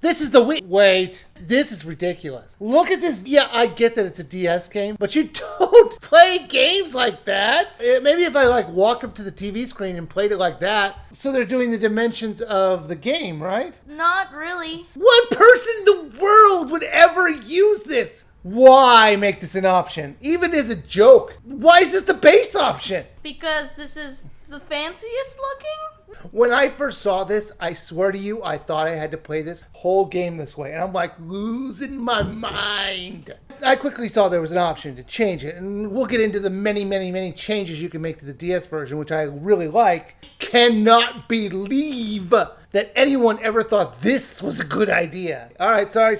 This is the Wii. Wait, this is ridiculous. Look at this. Yeah, I get that it's a DS game, but you don't play games like that. Maybe if I like walked up to the TV screen and played it like that. So they're doing the dimensions of the game, right? Not really. What person in the world would ever use this? Why make this an option? Even as a joke. Why is this the base option? Because this is the fanciest looking? When I first saw this, I swear to you, I thought I had to play this whole game this way. And I'm like losing my mind. I quickly saw there was an option to change it. And we'll get into the many changes you can make to the DS version, which I really like. Cannot believe that anyone ever thought this was a good idea. All right, sorry.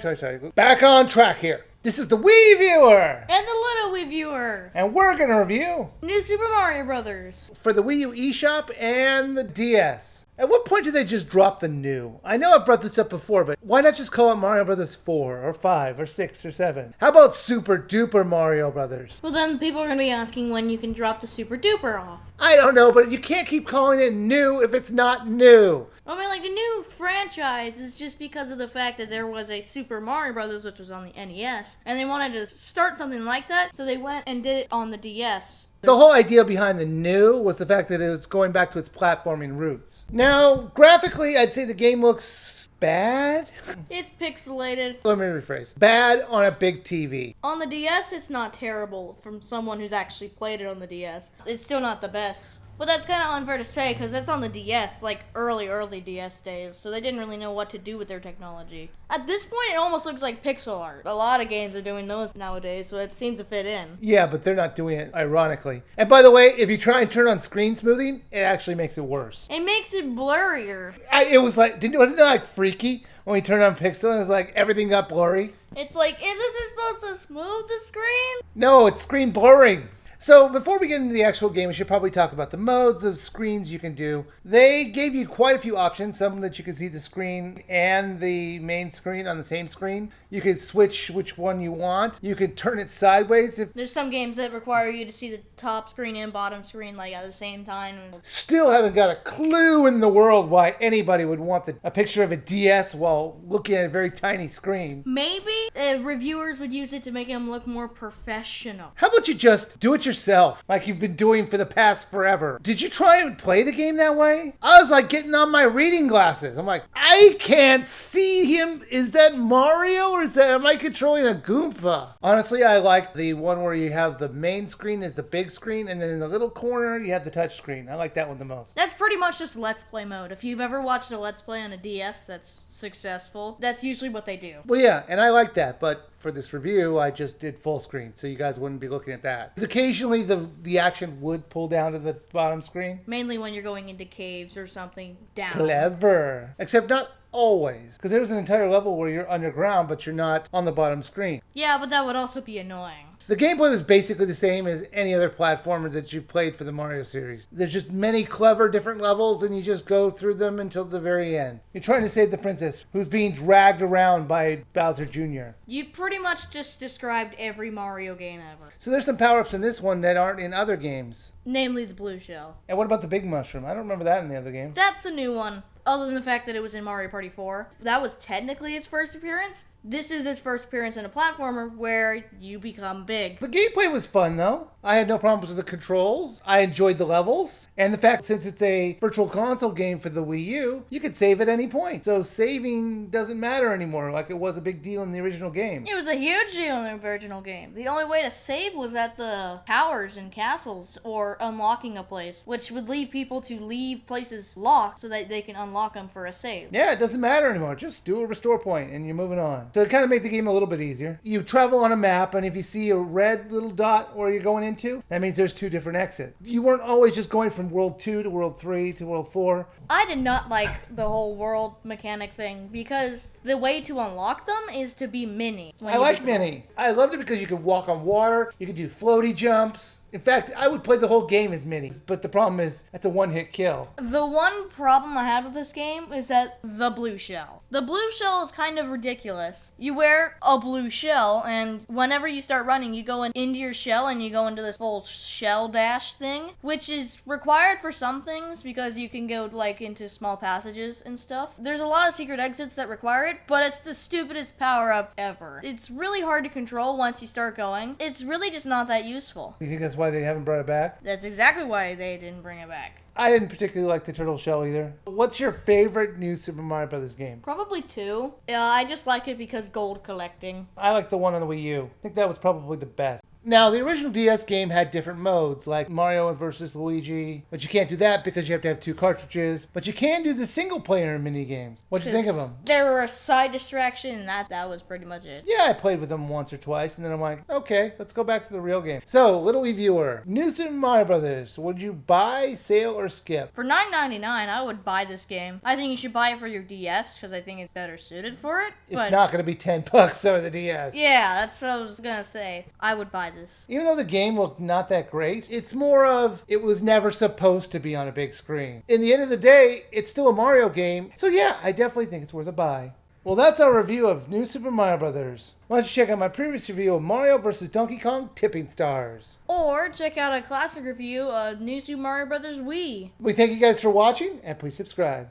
Back on track here. This is the Wiiviewer! And the LilWiiviewer! And we're going to review New Super Mario Brothers for the WiiU eShop and the DS. At what point did they just drop the new? I know I brought this up before, but why not just call it Mario Brothers 4 or 5 or 6 or 7? How about Super Duper Mario Brothers? Well, then people are going to be asking when you can drop the Super Duper off. I don't know, but you can't keep calling it new if it's not new. I mean, like, the new franchise is just because of the fact that there was a Super Mario Brothers, which was on the NES, and they wanted to start something like that, so they went and did it on the DS. The whole idea behind the new was the fact that it was going back to its platforming roots. Now, graphically, I'd say the game looks bad. It's pixelated. Let me rephrase. Bad on a big TV. On the DS, it's not terrible from someone who's actually played it on the DS. It's still not the best. But that's kind of unfair to say because that's on the DS, like early DS days, so they didn't really know what to do with their technology. At this point, it almost looks like pixel art. A lot of games are doing those nowadays, so it seems to fit in. Yeah, but they're not doing it ironically. And by the way, if you try and turn on screen smoothing, it actually makes it worse. It makes it blurrier. It was like, wasn't it like freaky when we turned on pixel and it was like everything got blurry? It's like, isn't this supposed to smooth the screen? No, it's screen blurring. So before we get into the actual game, we should probably talk about the modes of screens you can do. They gave you quite a few options, some that you can see the screen and the main screen on the same screen. You can switch which one you want. You can turn it sideways. There's some games that require you to see the top screen and bottom screen like at the same time. Still haven't got a clue in the world why anybody would want a picture of a DS while looking at a very tiny screen. Maybe reviewers would use it to make them look more professional. How about you just do it yourself, like you've been doing for the past forever? Did you try and play the game that way? I was like getting on my reading glasses. I'm like, I can't see him. Is that Mario or am I controlling a Goomba? Honestly, I like the one where you have the main screen is the big screen, and then in the little corner you have the touch screen. I like that one the most. That's pretty much just Let's Play mode. If you've ever watched a Let's Play on a DS that's successful, that's usually what they do. Well, yeah, and I like that, but for this review, I just did full screen, so you guys wouldn't be looking at that. Occasionally, the action would pull down to the bottom screen. Mainly when you're going into caves or something down. Clever. Except not always, because there's an entire level where you're underground, but you're not on the bottom screen. Yeah, but that would also be annoying. The gameplay was basically the same as any other platformer that you've played for the Mario series. There's just many clever different levels, and you just go through them until the very end. You're trying to save the princess, who's being dragged around by Bowser Jr. You pretty much just described every Mario game ever. So there's some power-ups in this one that aren't in other games. Namely the blue shell. And what about the big mushroom? I don't remember that in the other game. That's a new one. Other than the fact that it was in Mario Party 4. That was technically its first appearance. This is its first appearance in a platformer where you become big. The gameplay was fun, though. I had no problems with the controls. I enjoyed the levels. And the fact, since it's a virtual console game for the Wii U, you could save at any point. So saving doesn't matter anymore like it was a big deal in the original game. It was a huge deal in the original game. The only way to save was at the towers and castles or unlocking a place, which would leave people to leave places locked so that they can unlock them for a save. Yeah, it doesn't matter anymore. Just do a restore point and you're moving on. So it kind of made the game a little bit easier. You travel on a map, and if you see a red little dot where you're going into, that means there's 2 different exits. You weren't always just going from World 2 to World 3 to World 4. I did not like the whole world mechanic thing because the way to unlock them is to be mini. I like mini. I loved it because you could walk on water, you could do floaty jumps. In fact, I would play the whole game as minis, but the problem is that's a one-hit kill. The one problem I had with this game is that the blue shell. The blue shell is kind of ridiculous. You wear a blue shell, and whenever you start running, you go into your shell and you go into this full shell dash thing, which is required for some things because you can go like into small passages and stuff. There's a lot of secret exits that require it, but it's the stupidest power-up ever. It's really hard to control once you start going. It's really just not that useful. You think that's why they haven't brought it back? That's exactly why they didn't bring it back. I didn't particularly like the turtle shell either. What's your favorite new Super Mario Brothers game? Probably 2. I just like it because gold collecting. I like the one on the Wii U. I think that was probably the best. Now, the original DS game had different modes, like Mario versus Luigi, but you can't do that because you have to have 2 cartridges. But you can do the single-player mini games. What'd you think of them? They were a side distraction, and that was pretty much it. Yeah, I played with them once or twice, and then I'm like, okay, let's go back to the real game. So, LilWiiviewer, new Super Mario Brothers. Would you buy, sale, or skip? For $9.99, I would buy this game. I think you should buy it for your DS because I think it's better suited for it. It's not going to be $10 over the DS. Yeah, that's what I was gonna say. I would buy this. Even though the game looked not that great, it's more of it was never supposed to be on a big screen. In the end of the day, it's still a Mario game. So yeah, I definitely think it's worth a buy. Well, that's our review of New Super Mario Brothers. Why don't you check out my previous review of Mario vs. Donkey Kong Tipping Stars. Or check out a classic review of New Super Mario Bros. Wii. We thank you guys for watching, and please subscribe.